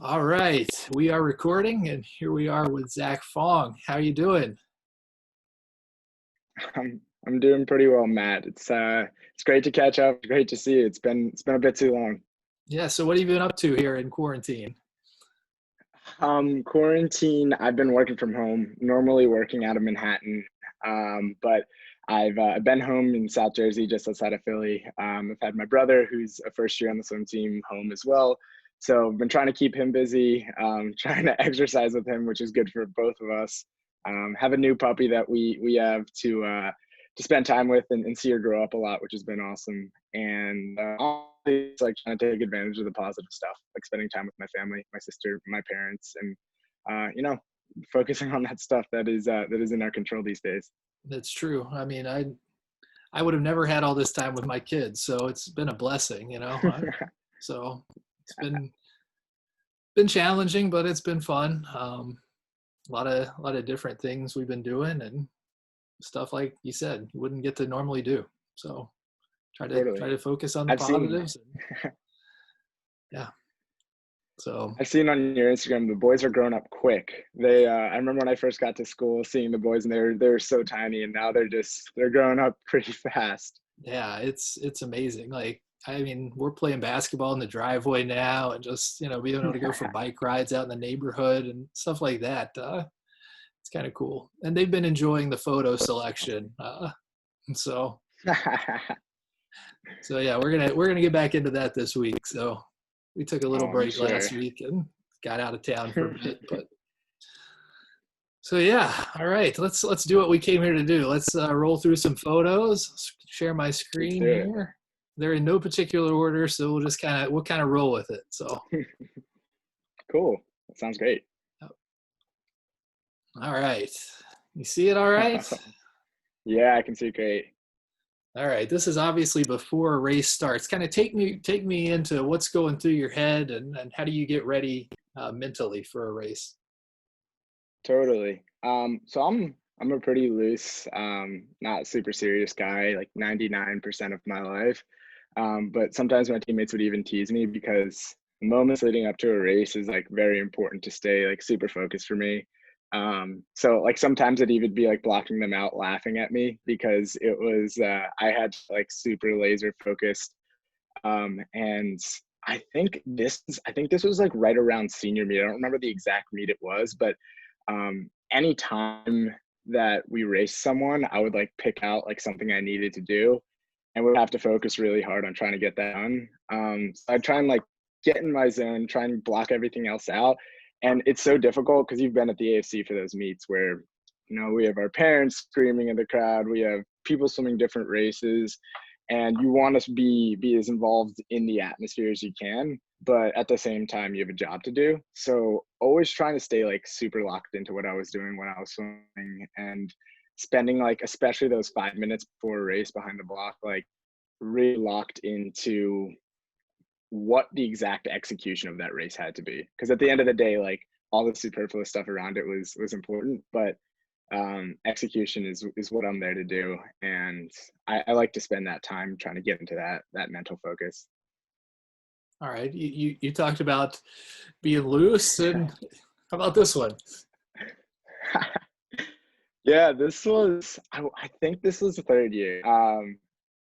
All right, we are recording, and here we are with Zach Fong. How you doing? I'm doing pretty well, Matt. It's great to catch up. Great to see you. It's been a bit too long. Yeah, so what have you been up to here in quarantine? Quarantine. I've been working from home. Normally working out of Manhattan, but I've been home in South Jersey, just outside of Philly. I've had my brother, who's a first year on the swim team, home as well. So I've been trying to keep him busy, trying to exercise with him, which is good for both of us. Have a new puppy that we have to spend time with and see her grow up a lot, which has been awesome. And it's like trying to take advantage of the positive stuff, like spending time with my family, my sister, my parents, and focusing on that stuff that is in our control these days. That's true. I mean, I would have never had all this time with my kids, so it's been a blessing, you know. So it's been challenging, but it's been fun. A lot of different things we've been doing and stuff like you said you wouldn't get to normally do. So try Totally. to focus on the I've seen positives. And, yeah. So I've seen on your Instagram the boys are growing up quick. I remember when I first got to school seeing the boys and they were so tiny, and now they're growing up pretty fast. yeah, it's amazing. Like, I mean, we're playing basketball in the driveway now, and just being able to go for bike rides out in the neighborhood and stuff like that. It's kind of cool, and they've been enjoying the photo selection. So so yeah, we're gonna get back into that this week. So we took a Oh, little I'm break sure. last week and got out of town for a bit, but so yeah, all right. Let's do what we came here to do. Let's roll through some photos. Share my Let's screen do here. They're in no particular order, so we'll kind of roll with it. So it. Cool. That sounds great. all right, you see it all right. Yeah, I can see great. All right, this is obviously before a race starts. Kind of take me into what's going through your head, and how do you get ready mentally for a race? Totally. So I'm a pretty loose, not super serious guy, like 99% of my life. But sometimes my teammates would even tease me because the moments leading up to a race is like very important to stay like super focused for me. So like sometimes it'd even be like blocking them out, laughing at me because it was I had like super laser focused. And I think this was like right around senior meet. I don't remember the exact meet it was, but any time that we raced someone, I would like pick out like something I needed to do and would have to focus really hard on trying to get that done. So I'd try and like get in my zone, try and block everything else out. And it's so difficult because you've been at the AFC for those meets where, we have our parents screaming in the crowd, we have people swimming different races, and you want to be as involved in the atmosphere as you can, but at the same time you have a job to do. So always trying to stay like super locked into what I was doing when I was swimming, and spending like especially those 5 minutes before a race behind the block, like really locked into what the exact execution of that race had to be, because at the end of the day, like all the superfluous stuff around it was important, but execution is what I'm there to do, and I like to spend that time trying to get into that mental focus. All right, you talked about being loose, and how about this one? Yeah, I think this was the third year.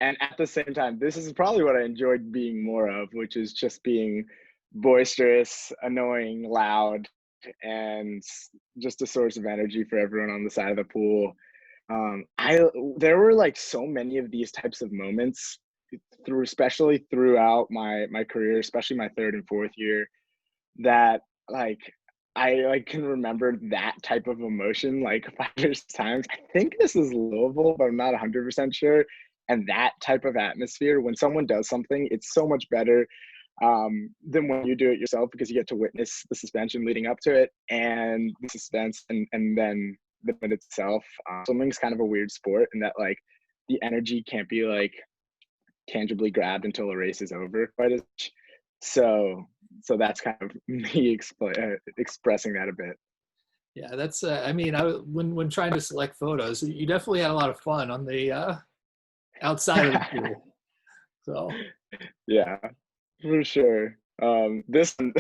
And at the same time, this is probably what I enjoyed being more of, which is just being boisterous, annoying, loud, and just a source of energy for everyone on the side of the pool. I There were like so many of these types of moments especially throughout my career, especially my third and fourth year, that like I like can remember that type of emotion like 5 times. I think this is Louisville, but I'm not 100% sure. And that type of atmosphere, when someone does something, it's so much better than when you do it yourself, because you get to witness the suspension leading up to it and the suspense, and then the event itself. Swimming's kind of a weird sport in that like the energy can't be like tangibly grabbed until a race is over quite as much. So that's kind of me expressing that a bit. Yeah, that's. I mean, when trying to select photos, you definitely had a lot of fun on the outside of the pool. So Yeah, for sure. This one,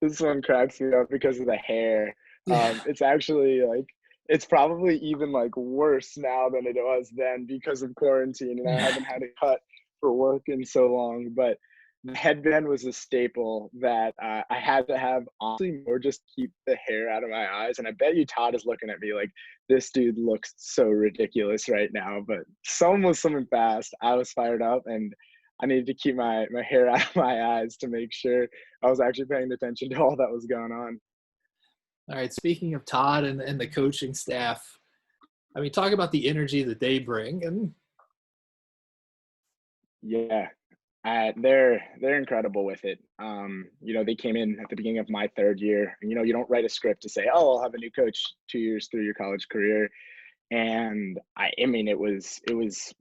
this one cracks me up because of the hair. Yeah. It's actually like it's probably even like worse now than it was then because of quarantine, and I haven't had a cut for work in so long. But the headband was a staple that I had to have, honestly, more just to keep the hair out of my eyes. And I bet you Todd is looking at me like this dude looks so ridiculous right now. But someone was swimming fast. I was fired up, and I needed to keep my hair out of my eyes to make sure I was actually paying attention to all that was going on. All right. Speaking of Todd and the coaching staff, I mean, talk about the energy that they bring. And Yeah, they're incredible with it. You know, they came in at the beginning of my third year, and you know, you don't write a script to say, "Oh, I'll have a new coach 2 years through your college career." And I mean, it was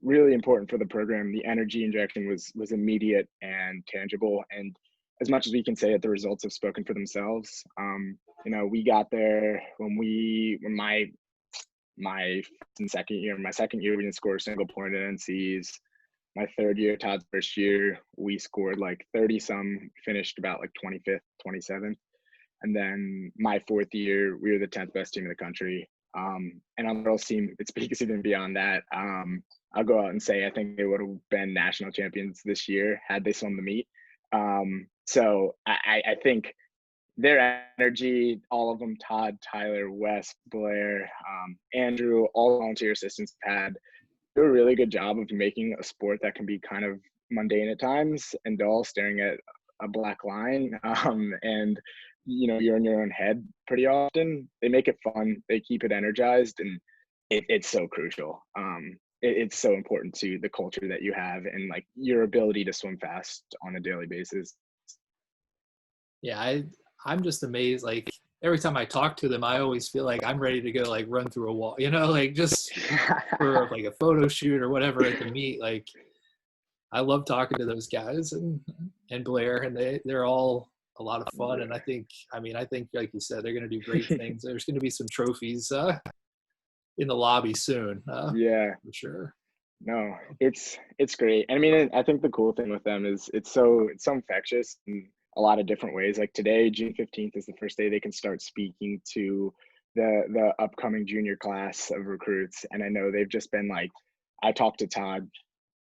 really important for the program. The energy injection was immediate and tangible. And as much as we can say it, the results have spoken for themselves. You know, we got there when my first and second year. My second year, we didn't score a single point in NCs. My third year, Todd's first year, we scored like 30 some, finished about like 25th, 27th. And then my fourth year, we were the 10th best team in the country. And on the girls team, it speaks even beyond that. I'll go out and say I think they would have been national champions this year had they swum the meet. So I think their energy, all of them, Todd, Tyler, Wes, Blair, Andrew, all volunteer assistants had do a really good job of making a sport that can be kind of mundane at times and dull, staring at a black line. And you know, you're in your own head pretty often. They make it fun. They keep it energized, and it's so crucial. It's so important to the culture that you have and like your ability to swim fast on a daily basis. yeah, I'm just amazed. Like every time I talk to them, I always feel like I'm ready to go like run through a wall, like just for like a photo shoot or whatever at the meet. Like I love talking to those guys and Blair, and they're all a lot of fun. And I think like you said, they're going to do great things. There's going to be some trophies in the lobby soon, Yeah. for sure. No, it's great. And I mean, I think the cool thing with them is it's so infectious in a lot of different ways. Like today, June 15th is the first day they can start speaking to the upcoming junior class of recruits. And I know they've just been like, I talked to Todd,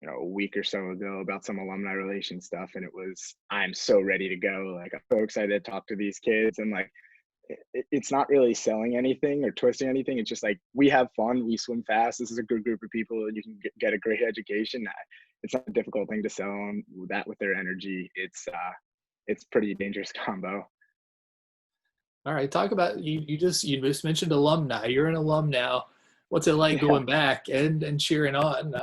you know, a week or so ago about some alumni relation stuff, and it was, I'm so ready to go. Like I'm so excited to talk to these kids, and like it's not really selling anything or twisting anything. It's just like we have fun, we swim fast. This is a good group of people, and you can get a great education. It's not a difficult thing to sell on that with their energy. It's pretty dangerous combo. All right, talk about you just mentioned alumni. You're an alum now. What's it like Yeah, going back and cheering on?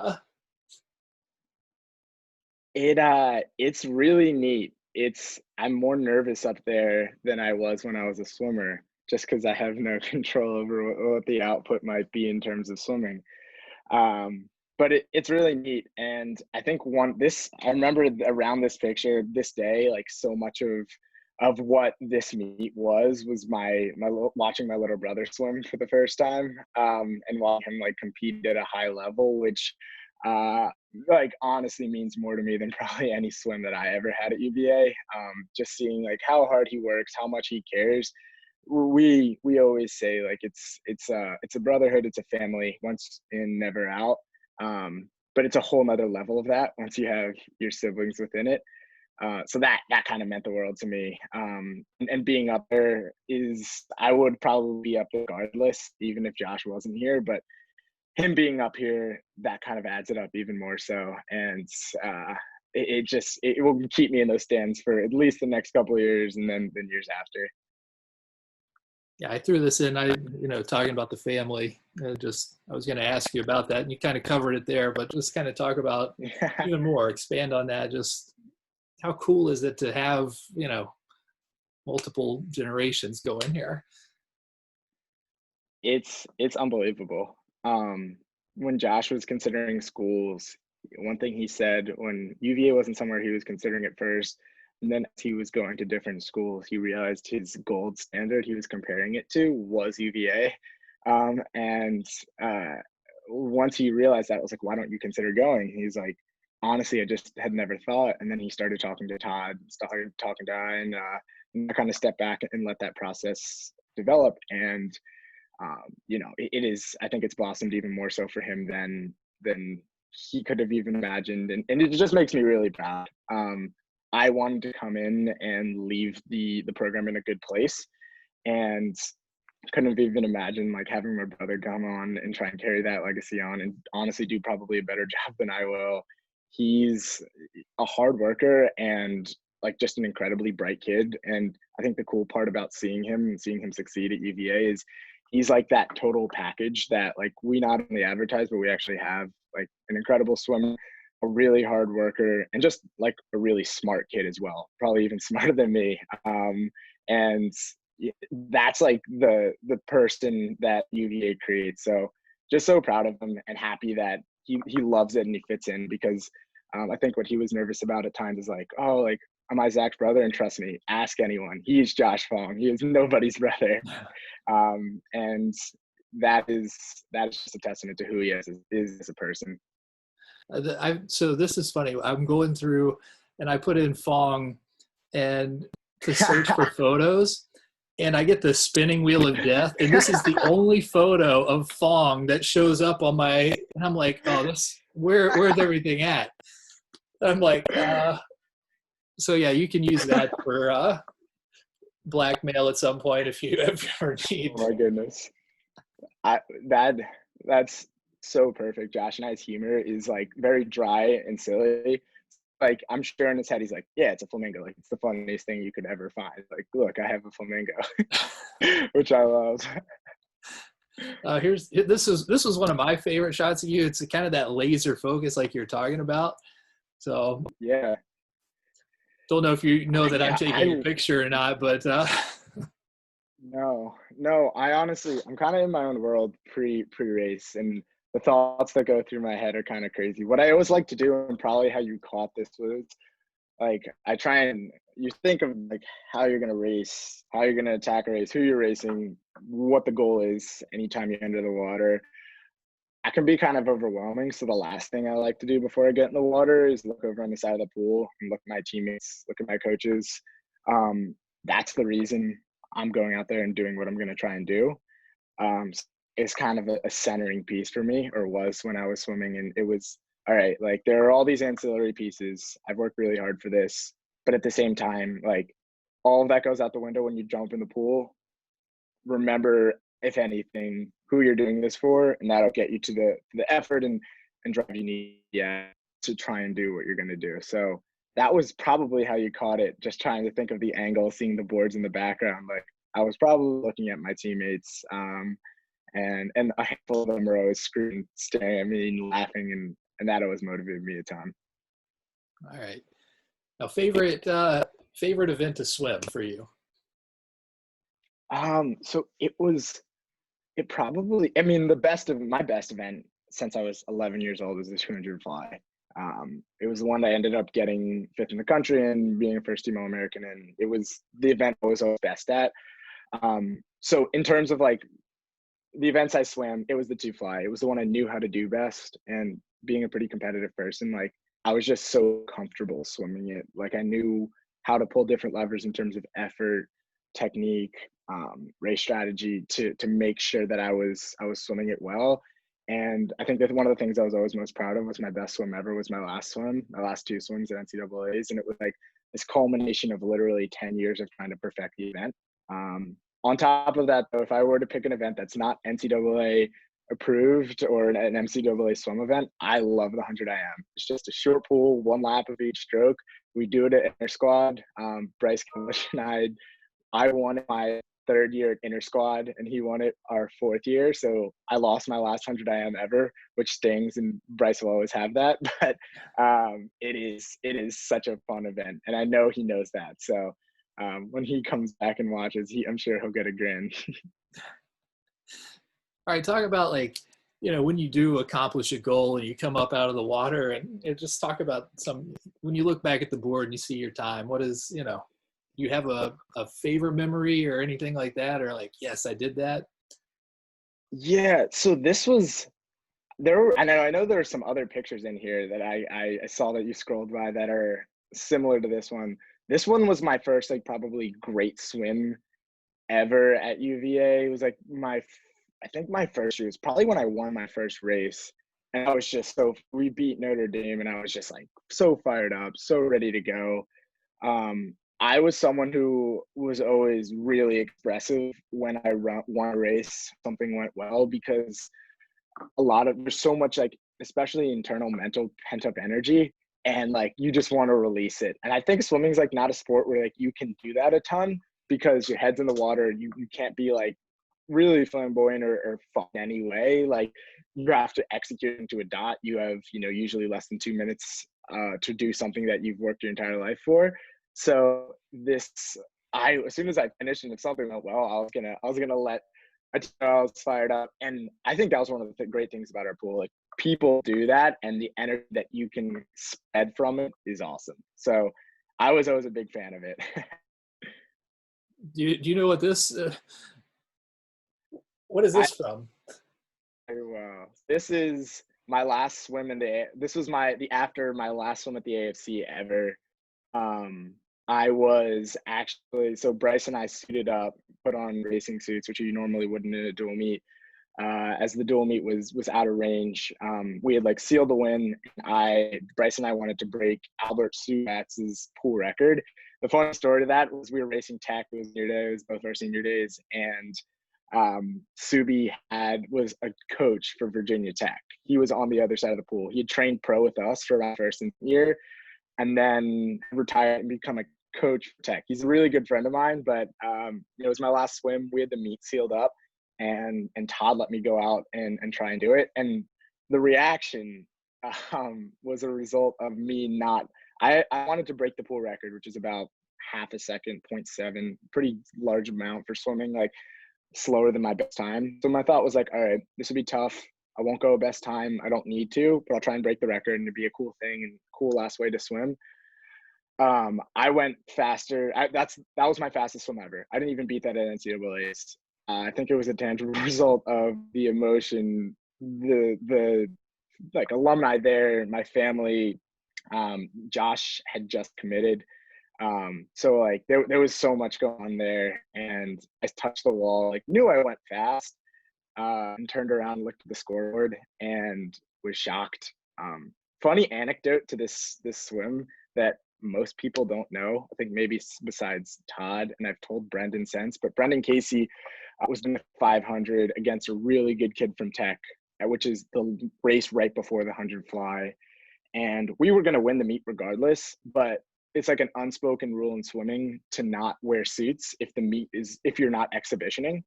it's really neat. I'm more nervous up there than I was when I was a swimmer, just because I have no control over what the output might be in terms of swimming. But it's really neat. And I think I remember around this picture, this day, like so much of what this meet was watching my little brother swim for the first time, and watching him like compete at a high level, which uh, like honestly means more to me than probably any swim that I ever had at UVA. Just seeing like how hard he works, how much he cares. We always say like it's a brotherhood, it's a family, once in, never out. But it's a whole nother level of that once you have your siblings within it. So that kind of meant the world to me. And being up there I would probably be up regardless, even if Josh wasn't here. But him being up here, that kind of adds it up even more so. And it will keep me in those stands for at least the next couple of years, and then years after. Yeah, I threw this in. Talking about the family. I was going to ask you about that, and you kind of covered it there, but just kind of talk about even more, expand on that. Just how cool is it to have multiple generations going here? It's unbelievable. When Josh was considering schools, one thing he said when UVA wasn't somewhere he was considering at first, and then as he was going to different schools, he realized his gold standard he was comparing it to was UVA. And once he realized that, I was like, why don't you consider going? He's like, honestly, I just had never thought. And then he started talking to Todd, started talking to and I kind of stepped back and let that process develop. And it is, I think it's blossomed even more so for him than he could have even imagined. And it just makes me really proud. I wanted to come in and leave the program in a good place, and couldn't have even imagined like having my brother come on and try and carry that legacy on, and honestly do probably a better job than I will. He's a hard worker and like just an incredibly bright kid. And I think the cool part about seeing him succeed at UVA is he's like that total package that like we not only advertise, but we actually have, like an incredible swimmer, a really hard worker, and just like a really smart kid as well, probably even smarter than me. And that's like the person that UVA creates. So just so proud of him and happy that he loves it and he fits in, because I think what he was nervous about at times is like, oh, like, am I Zach's brother? And trust me, ask anyone. He's Josh Fong. He is nobody's brother. And that is just a testament to who he is as a person. So this is funny. I'm going through and I put in Phong and to search for photos, and I get the spinning wheel of death. And this is the only photo of Phong that shows up on my, and I'm like, oh, where's everything at? I'm like, so yeah, you can use that for blackmail at some point if you ever need. Oh my goodness. That's so perfect. Josh and I's humor is like very dry and silly. Like, I'm sure in his head he's like, yeah, it's a flamingo. Like, it's the funniest thing you could ever find. Like, look, I have a flamingo, which I love. This was one of my favorite shots of you. It's kind of that laser focus like you're talking about. So yeah. Don't know if you know that I'm taking your picture or not, but No, I'm kind of in my own world pre-race, and the thoughts that go through my head are kind of crazy. What I always like to do, and probably how you caught this, was like I try and you think of like how you're gonna race, how you're gonna attack a race, who you're racing, what the goal is anytime you enter the water. I can be kind of overwhelming. So the last thing I like to do before I get in the water is look over on the side of the pool and look at my teammates, look at my coaches. That's the reason I'm going out there and doing what I'm going to try and do. It's kind of a centering piece for me, or was when I was swimming. And it was, all right, like there are all these ancillary pieces. I've worked really hard for this. But at the same time, like all of that goes out the window when you jump in the pool. Remember, if anything, who you're doing this for, and that'll get you to the effort and drive you need to try and do what you're going to do. So that was probably how you caught it, just trying to think of the angle, seeing the boards in the background. Like I was probably looking at my teammates, and a handful of them were always screaming, staring at me and laughing, and that always motivated me a ton. All right. Now, favorite event to swim for you? So my best event since I was 11 years old was the 200 fly. It was the one that I ended up getting fifth in the country and being a first team All-American. And it was the event I was always best at. So in terms of like the events I swam, it was the 2 fly. It was the one I knew how to do best. And being a pretty competitive person, like I was just so comfortable swimming it. Like I knew how to pull different levers in terms of effort, technique, race strategy to make sure that I was swimming it well. And I think that one of the things I was always most proud of was my best swim ever was my last 2 swims at NCAAs. And it was like this culmination of literally 10 years of trying to perfect the event. On top of that, though, if I were to pick an event that's not NCAA approved or an NCAA swim event, I love the 100 IM. It's just a short pool, 1 lap of each stroke. We do it at inter squad. Bryce Kalish and I won my 3rd year at inter squad, and he won it our 4th year. So I lost my last 100 IM ever, which stings, and Bryce will always have that. But it is such a fun event, and I know he knows that. So when he comes back and watches, I'm sure he'll get a grin. All right, talk about like, when you do accomplish a goal and you come up out of the water, and just talk about when you look back at the board and you see your time, what is, do you have a favorite memory or anything like that? Or like, yes, I did that? Yeah. So this was, I know there are some other pictures in here that I saw that you scrolled by that are similar to this one. This one was my first like probably great swim ever at UVA. It was like I think my first year was probably when I won my first race. And I was just we beat Notre Dame and I was just like so fired up, so ready to go. I was someone who was always really expressive when I won a race, something went well, because there's so much like, especially internal mental pent up energy, and like you just want to release it. And I think swimming is like not a sport where like you can do that a ton because your head's in the water. You can't be like really flamboyant or fun anyway. Like you have to execute into a dot. You have, usually less than 2 minutes to do something that you've worked your entire life for. So as soon as I finished and if something went well, I was gonna let I was fired up. And I think that was one of the great things about our pool. Like people do that and the energy that you can spread from it is awesome. So I was always a big fan of it. Do you know what what is I, this from? this is my last swim this was after my last swim at the AFC ever. I was actually, so Bryce and I suited up, put on racing suits, which you normally wouldn't in a dual meet. As the dual meet was out of range, we had like sealed the win. Bryce and I wanted to break Albert Subatz's pool record. The funny story to that was we were racing tech. It was senior day. It was both our senior days, and Subi was a coach for Virginia Tech. He was on the other side of the pool. He had trained pro with us for around first and year, and then retired and become a coach for Tech. He's a really good friend of mine, but it was my last swim. We had the meet sealed up, and Todd let me go out and try and do it. And the reaction was a result of me not. I wanted to break the pool record, which is about half a second, 0.7, pretty large amount for swimming, like slower than my best time. So my thought was like, all right, this would be tough. I won't go best time. I don't need to, but I'll try and break the record and it'd be a cool thing and cool last way to swim. I went faster. That was my fastest swim ever. I didn't even beat that at NCAA's. I think it was a tangible result of the emotion, the like alumni there, my family. Josh had just committed. So like there was so much going on there, and I touched the wall, like knew I went fast, and turned around, looked at the scoreboard, and was shocked. Funny anecdote to this swim that most people don't know, I think maybe besides Todd, and I've told Brendan since, but Brendan Casey was in the 500 against a really good kid from Tech, which is the race right before the 100 fly. And we were going to win the meet regardless, but it's like an unspoken rule in swimming to not wear suits if you're not exhibitioning.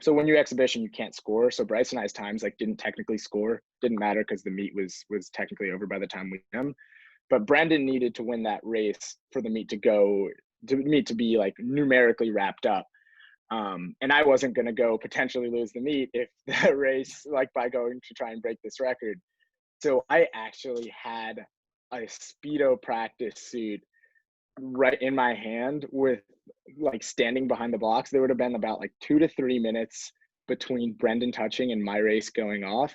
So when you exhibition, you can't score. So Bryce and I's times like didn't technically score, didn't matter because the meet was technically over by the time we won. But Brendan needed to win that race for the meet to be like numerically wrapped up. And I wasn't going to go potentially lose the meet if the race, like by going to try and break this record. So I actually had a Speedo practice suit right in my hand with like standing behind the blocks. There would have been about like 2 to 3 minutes between Brendan touching and my race going off.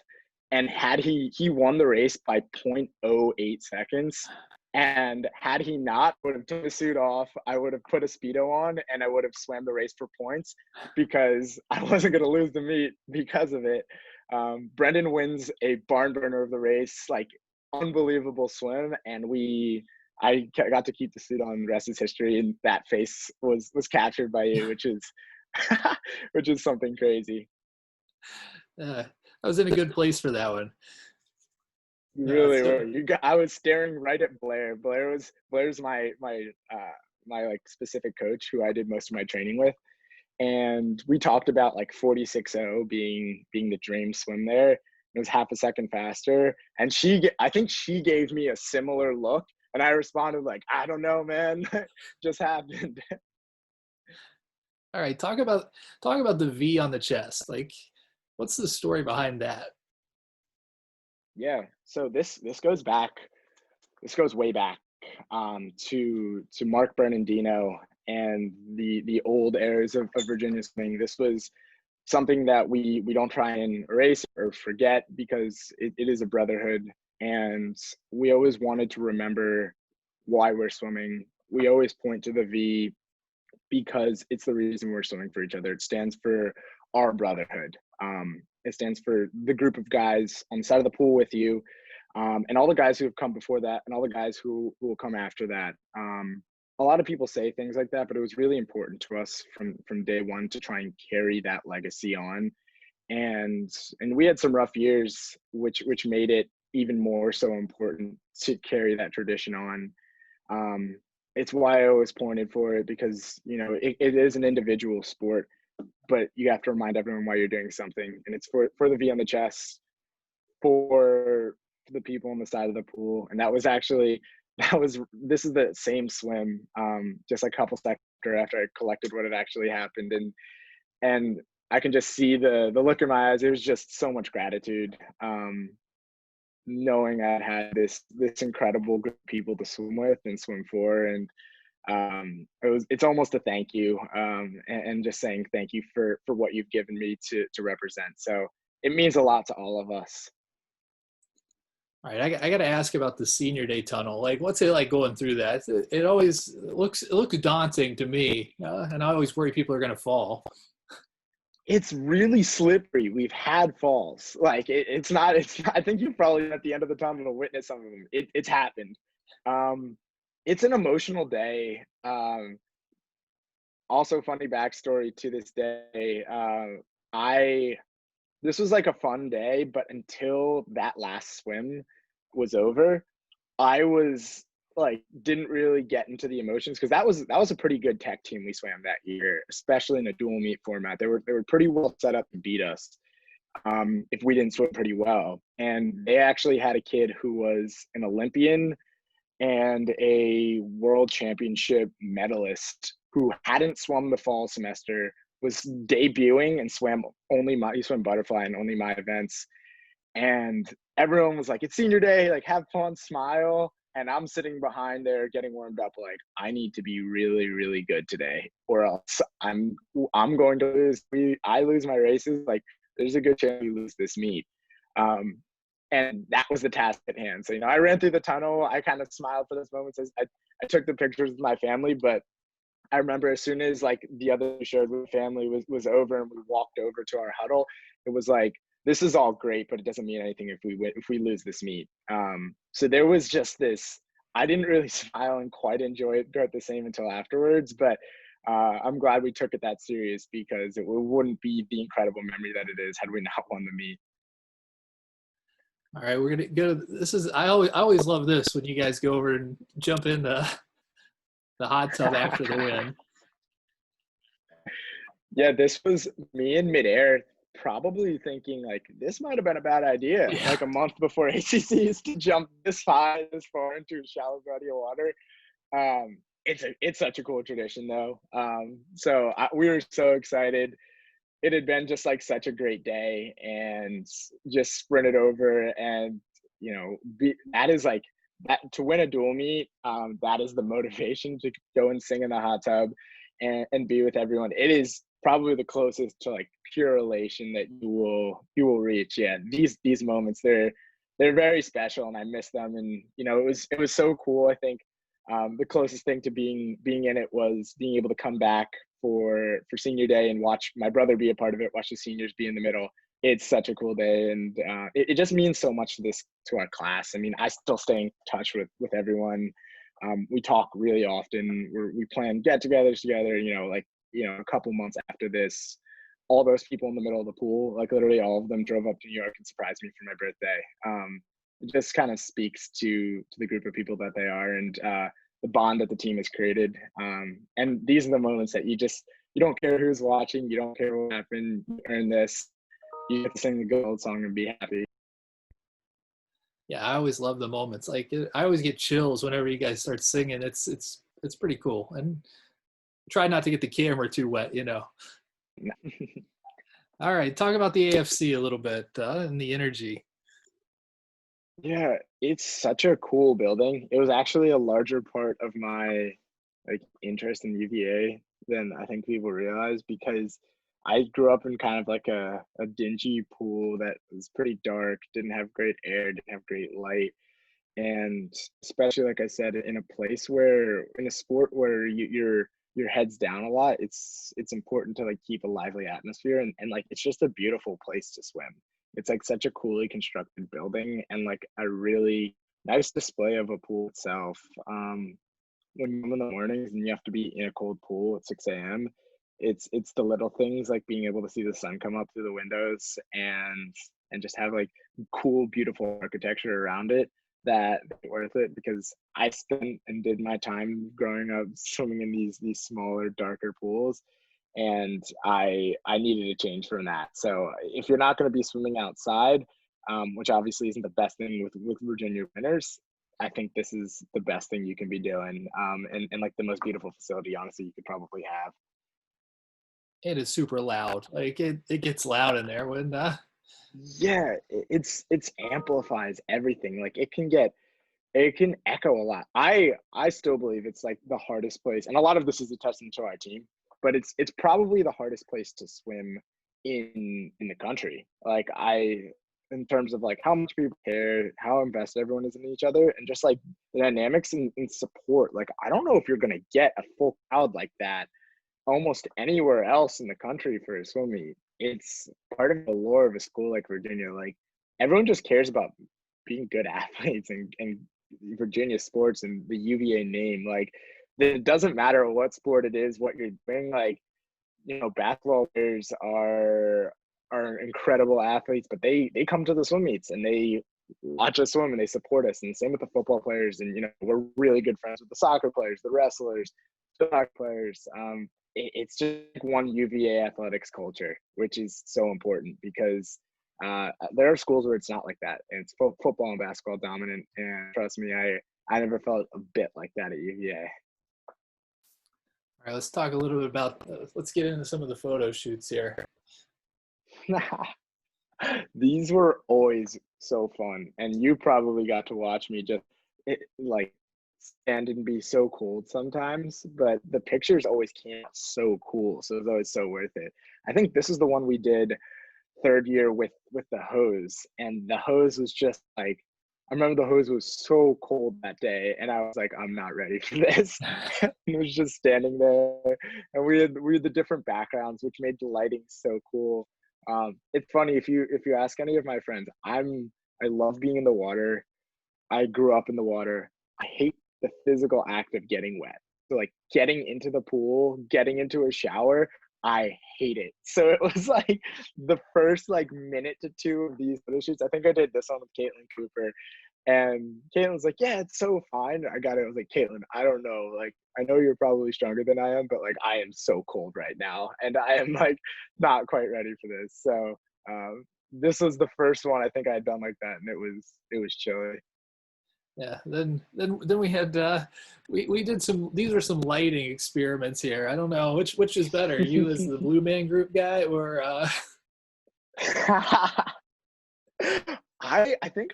And had he won the race by 0.08 seconds. And had he not, would have taken the suit off, I would have put a Speedo on and I would have swam the race for points because I wasn't going to lose the meet because of it. Brendan wins a barn burner of the race, like unbelievable swim. And I got to keep the suit on. The rest is history. And that face was captured by you, which is something crazy. I was in a good place for that one. You really were. I was staring right at Blair. Blair's my like specific coach who I did most of my training with, and we talked about like 46.0 being the dream swim there. It was half a second faster, and I think she gave me a similar look, and I responded like, I don't know, man, just happened. All right, talk about the V on the chest. Like, what's the story behind that? Yeah, so this goes way back to Mark Bernardino and the old eras of Virginia swimming. This was something that we don't try and erase or forget, because it is a brotherhood, and we always wanted to remember why we're swimming. We always point to the V because it's the reason we're swimming for each other. It stands for our brotherhood. It stands for the group of guys on the side of the pool with you, and all the guys who have come before that, and all the guys who will come after that. A lot of people say things like that, but it was really important to us from day one to try and carry that legacy on. And we had some rough years, which made it even more so important to carry that tradition on. It's why I always pointed for it, because it is an individual sport, but you have to remind everyone why you're doing something, and it's for the V on the chest, for the people on the side of the pool. And this is the same swim, just a couple seconds after I collected what had actually happened, and I can just see the look in my eyes. It was just so much gratitude, knowing I had this incredible group of people to swim with and swim for. And it's almost a thank you, and just saying thank you for what you've given me to represent. So it means a lot to all of us. All right, I got to ask about the senior day tunnel. Like, what's it like going through that? It always looks daunting to me, and I always worry people are going to fall. It's really slippery. We've had falls. Like it's not. I think you've probably at the end of the tunnel to witness some of them. It's happened. It's an emotional day. Also, funny backstory to this day. This was like a fun day, but until that last swim was over, I was like, didn't really get into the emotions, because that was a pretty good tech team we swam that year, especially in a dual meet format. They were pretty well set up to beat us, if we didn't swim pretty well. And they actually had a kid who was an Olympian and a world championship medalist who hadn't swum the fall semester, was debuting and he swam butterfly and only my events. And everyone was like, it's senior day, like have fun, smile. And I'm sitting behind there getting warmed up, like, I need to be really, really good today, or else I'm going to lose. I lose my races, like there's a good chance we lose this meet. And that was the task at hand. So, I ran through the tunnel. I kind of smiled for those moments as I took the pictures with my family, but I remember as soon as like the other shared with family was over and we walked over to our huddle, it was like, this is all great, but it doesn't mean anything if we lose this meet. So there was just this, I didn't really smile and quite enjoy it throughout the same until afterwards, but I'm glad we took it that serious, because it wouldn't be the incredible memory that it is had we not won the meet. All right, we're gonna go. I always love this when you guys go over and jump in the hot tub after the win. Yeah, this was me in midair, probably thinking like, this might have been a bad idea. Yeah. Like a month before ACCs, to jump this far into a shallow body of water. It's such a cool tradition though. So we were so excited. It had been just like such a great day, and just sprinted over, and that is like that to win a dual meet. That is the motivation to go and sing in the hot tub and be with everyone. It is probably the closest to like pure elation that you will reach. Yeah, these moments, they're very special, and I miss them. And it was so cool. I think the closest thing to being in it was being able to come back for senior day and watch my brother be a part of it, watch the seniors be in the middle. It's such a cool day, and it just means so much to our class. I mean, I still stay in touch with everyone. We talk really often. We plan get-togethers together. A couple months after this, all those people in the middle of the pool, like literally all of them, drove up to New York and surprised me for my birthday. It just kind of speaks to the group of people that they are, and the bond that the team has created. And these are the moments that you don't care who's watching, you don't care what happened, you earn this. You get to sing the good old song and be happy. Yeah, I always love the moments. Like I always get chills whenever you guys start singing. It's pretty cool. And try not to get the camera too wet, All right, talk about the AFC a little bit, and the energy. Yeah, it's such a cool building. It was actually a larger part of my interest in UVA than I think people realize, because I grew up in kind of like a dingy pool that was pretty dark, didn't have great air, didn't have great light. And especially, like I said, in a place where in a sport where your head's down a lot, it's important to like keep a lively atmosphere, and like it's just a beautiful place to swim. It's like such a coolly constructed building and like a really nice display of a pool itself. When you come in the mornings and you have to be in a cold pool at 6 a.m., it's the little things like being able to see the sun come up through the windows and just have like cool, beautiful architecture around it that make it worth it, because I spent and did my time growing up swimming in these smaller, darker pools, and I needed a change from that. So if you're not going to be swimming outside, which obviously isn't the best thing with Virginia winters, I think this is the best thing you can be doing, and like the most beautiful facility, honestly, you could probably have. It is super loud. Like it gets loud in there when Yeah, it's amplifies everything. Like it can echo a lot. I still believe it's like the hardest place, and a lot of this is a testament to our team, but it's probably the hardest place to swim in the country. Like in terms of like how much people care, how invested everyone is in each other, and just like the dynamics and support. Like I don't know if you're gonna get a full crowd like that almost anywhere else in the country for a swim meet. It's part of the lore of a school like Virginia. Like everyone just cares about being good athletes and Virginia sports and the UVA name. Like it doesn't matter what sport it is, what you're doing. Like, you know, basketball players are incredible athletes, but they come to the swim meets and they watch us swim and they support us. And same with the football players. And you know, we're really good friends with the soccer players, the wrestlers, the hockey players. It's just like one UVA athletics culture, which is so important because there are schools where it's not like that, and it's football and basketball dominant. And trust me, I never felt a bit like that at UVA. all right, let's talk a little bit about let's get into some of the photo shoots here. These were always so fun, and you probably got to watch me just like stand and be so cold sometimes, but the pictures always came out so cool, so it was always so worth it. I think this is the one we did third year with the hose, and the hose was just like, I remember the hose was so cold that day, and I was like, I'm not ready for this. And it was just standing there, and we had the different backgrounds, which made the lighting so cool. It's funny if you ask any of my friends, I love being in the water. I grew up in the water. I hate the physical act of getting wet. So like getting into the pool, getting into a shower, I hate it. So it was like the first like minute to two of these photo shoots. I think I did this one with Caitlin Cooper. And Caitlin's like, yeah, it's so fine. I got it. I was like, Caitlin, I don't know. Like, I know you're probably stronger than I am, but like, I am so cold right now. And I am like not quite ready for this. So this was the first one I think I had done like that. And it was chilly. Yeah, then we had we did some, these are some lighting experiments here. I don't know which is better, you as the Blue Man Group guy or I think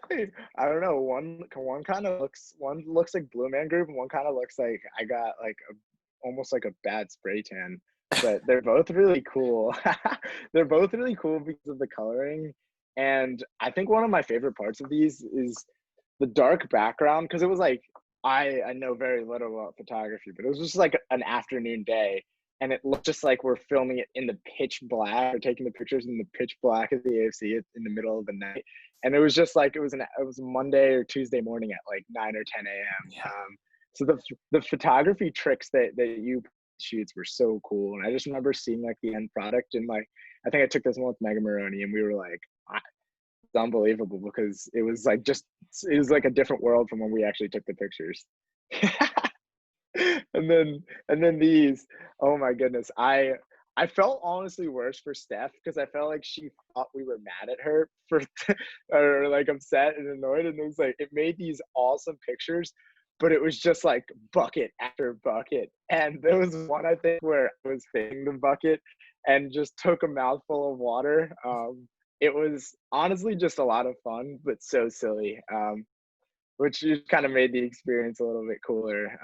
I don't know, one kind of looks, one looks like Blue Man Group and one kind of looks like I got like almost like a bad spray tan, but they're both really cool. They're both really cool because of the coloring, and I think one of my favorite parts of these is the dark background, because it was like I know very little about photography, but it was just like an afternoon day, and it looked just like we're filming it in the pitch black or taking the pictures in the pitch black of the AFC in the middle of the night, and it was just like it was a Monday or Tuesday morning at like 9 or 10 a.m. yeah. So the photography tricks that you shoots were so cool, and I just remember seeing like the end product, and like I think I took this one with Megan Maroney, and we were like, it's unbelievable because it was like just it was like a different world from when we actually took the pictures. And then these, oh my goodness, I felt honestly worse for Steph because I felt like she thought we were mad at her for or like upset and annoyed, and it was like it made these awesome pictures, but it was just like bucket after bucket. And there was one I think where I was fitting the bucket and just took a mouthful of water. It was honestly just a lot of fun, but so silly, which just kind of made the experience a little bit cooler.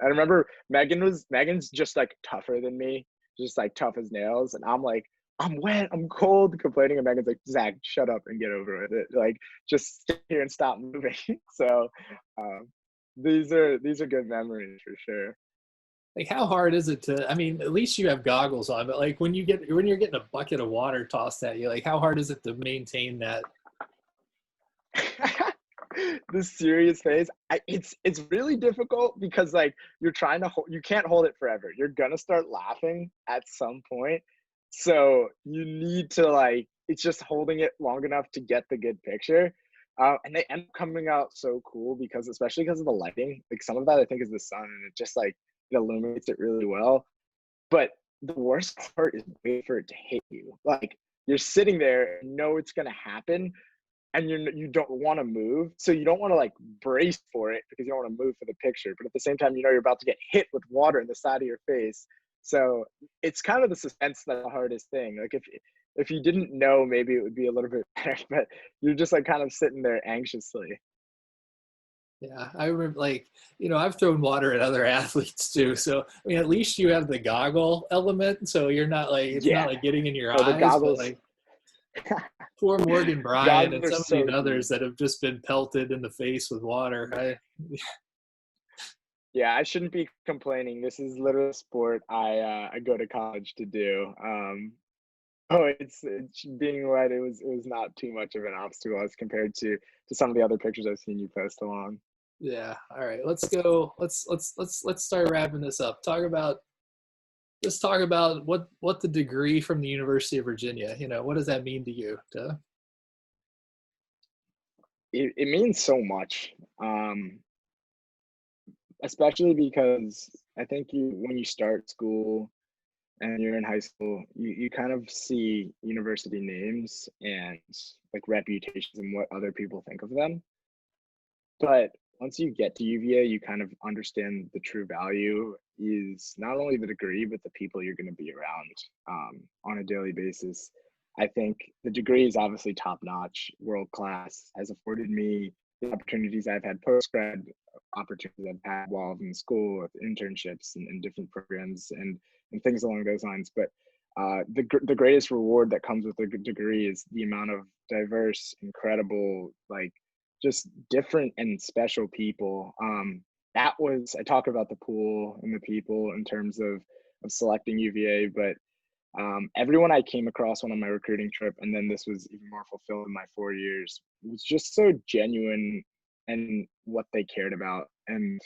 I remember Megan's just like tougher than me, just like tough as nails. And I'm like, I'm wet, I'm cold, complaining. And Megan's like, Zach, shut up and get over with it. Like, just stay here and stop moving. So um, these are good memories for sure. Like, how hard is it to, I mean, at least you have goggles on, but like when you're getting a bucket of water tossed at you, like how hard is it to maintain that? The serious phase, it's really difficult because like you're trying to hold, you can't hold it forever. You're gonna start laughing at some point, so you need to like, it's just holding it long enough to get the good picture. And they end up coming out so cool because, especially because of the lighting, like some of that I think is the sun, and it just like it illuminates it really well. But the worst part is waiting for it to hit you. Like, you're sitting there, you know it's gonna happen, and you don't want to move, so you don't want to like brace for it because you don't want to move for the picture, but at the same time you know you're about to get hit with water in the side of your face. So it's kind of the suspense that's the hardest thing. Like, if you didn't know, maybe it would be a little bit better, but you're just like kind of sitting there anxiously. Yeah, I remember, like, I've thrown water at other athletes too. So, I mean, at least you have the goggle element. So you're not like, it's not Yeah, like getting in your no, the eyes, but goggles. like poor Morgan Bryan Goggles and are some of these so key. others that have just been pelted in the face with water. Yeah, I shouldn't be complaining. This is literally a sport I go to college to do. Oh, it's being wet. It was not too much of an obstacle as compared to some of the other pictures I've seen you post along. Yeah. All right. Let's go. Let's start wrapping this up. Let's talk about what the degree from the University of Virginia, what does that mean to you? It means so much, especially because I think when you start school and you're in high school, you kind of see university names and like reputations and what other people think of them. But once you get to UVA, you kind of understand the true value is not only the degree, but the people you're going to be around on a daily basis. I think the degree is obviously top notch, world class, has afforded me the opportunities I've had post grad, opportunities I've had while I'm in school with internships and different programs and things along those lines. But the greatest reward that comes with a degree is the amount of diverse, incredible, like just different and special people. That was, I talk about the pool and the people in terms of selecting UVA, but everyone I came across on my recruiting trip, and then this was even more fulfilled in my 4 years, was just so genuine and what they cared about and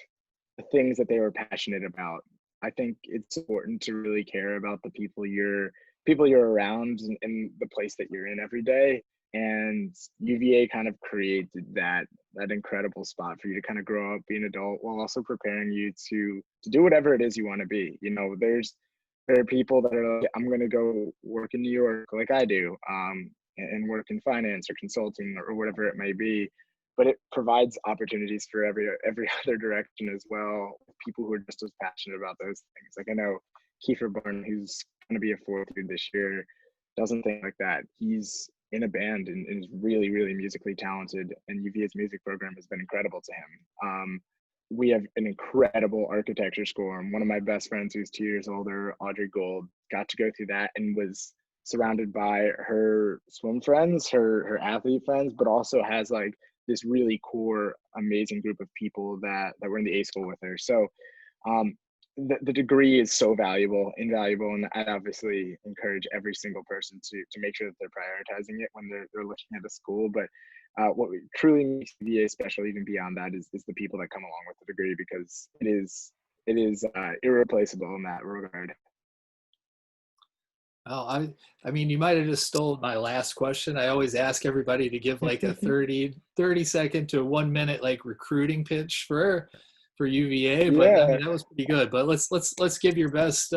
the things that they were passionate about. I think it's important to really care about the people you're around and the place that you're in every day. And UVA kind of created that incredible spot for you to kind of grow up, be an adult, while also preparing you to do whatever it is you want to be. There are people that are like, I'm going to go work in New York like I do, and work in finance or consulting or whatever it may be. But it provides opportunities for every other direction as well. People who are just as passionate about those things. Like, I know Kiefer Bourne, who's going to be a fourth year this year, doesn't think like that. He's in a band and is really, really musically talented, and UVA's music program has been incredible to him. We have an incredible architecture school, and one of my best friends, who's 2 years older, Audrey Gold, got to go through that and was surrounded by her swim friends, her athlete friends, but also has like this really core, amazing group of people that were in the A school with her. So um, the degree is so invaluable, and I obviously encourage every single person to make sure that they're prioritizing it when they're looking at a school. But what truly makes VA special, even beyond that, is the people that come along with the degree, because it is irreplaceable in that regard. Oh, I mean, you might have just stole my last question. I always ask everybody to give like a 30 second to 1 minute like recruiting pitch for UVA, but I Yeah. mean that was pretty good. But let's give your best.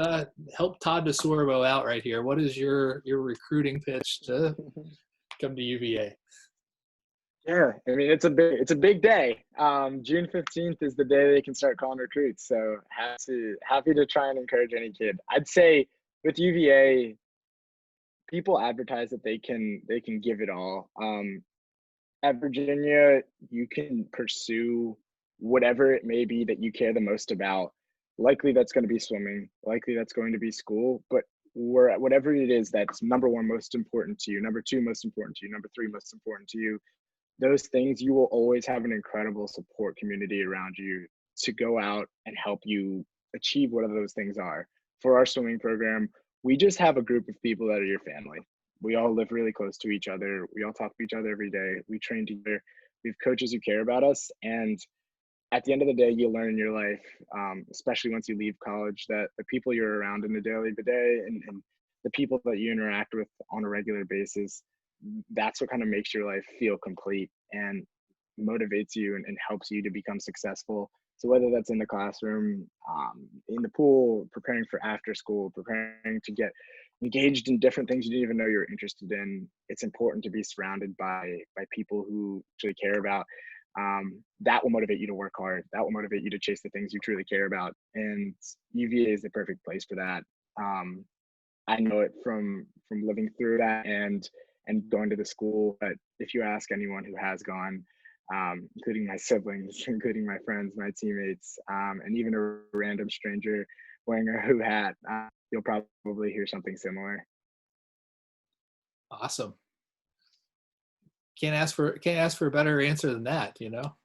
Help Todd DeSorbo out right here. What is your recruiting pitch to come to UVA? Yeah, I mean it's a big day. June 15th is the day they can start calling recruits. So happy to try and encourage any kid. I'd say with UVA, people advertise that they can give it all. At Virginia, you can pursue whatever it may be that you care the most about. likely that's going to be swimming, likely that's going to be school, but whatever it is that's number one most important to you, number two most important to you, number three most important to you, those things, you will always have an incredible support community around you to go out and help you achieve whatever those things are. For our swimming program, we just have a group of people that are your family. We all live really close to each other. We all talk to each other every day. We train together. We have coaches who care about us. And at the end of the day, you learn in your life, especially once you leave college, that the people you're around in the daily day and the people that you interact with on a regular basis, that's what kind of makes your life feel complete and motivates you and helps you to become successful. So whether that's in the classroom, in the pool, preparing for after school, preparing to get engaged in different things you didn't even know you were interested in, it's important to be surrounded by people who actually care about. That will motivate you to work hard. That will motivate you to chase the things you truly care about. And UVA is the perfect place for that. I know it from living through that and going to the school. But if you ask anyone who has gone, including my siblings, including my friends, my teammates, and even a random stranger wearing a Who hat, you'll probably hear something similar. Awesome. Can't ask for a better answer than that, you know?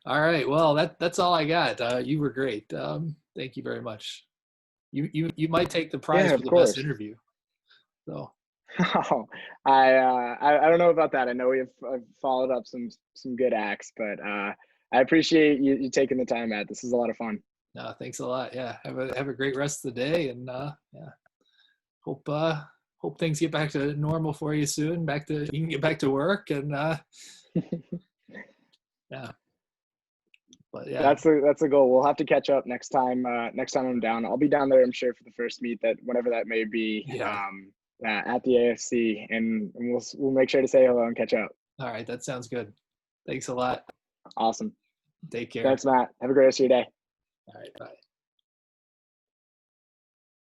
All right. Well, that's all I got. You were great. Thank you very much. You might take the prize Yeah, for of the best course. interview. So Oh, I don't know about that. I know I've followed up some good acts, but I appreciate you taking the time, Matt. This is a lot of fun. thanks a lot. Yeah. Have a great rest of the day, and yeah. Hope things get back to normal for you soon. You can get back to work, and yeah. But yeah. That's a goal. We'll have to catch up next time. Next time I'm down, I'll be down there, I'm sure, for the first meet, that whenever that may be. Yeah. At the AFC, and we'll make sure to say hello and catch up. All right. That sounds good. Thanks a lot. Awesome. Take care. Thanks, Matt. Have a great rest of your day. All right. Bye.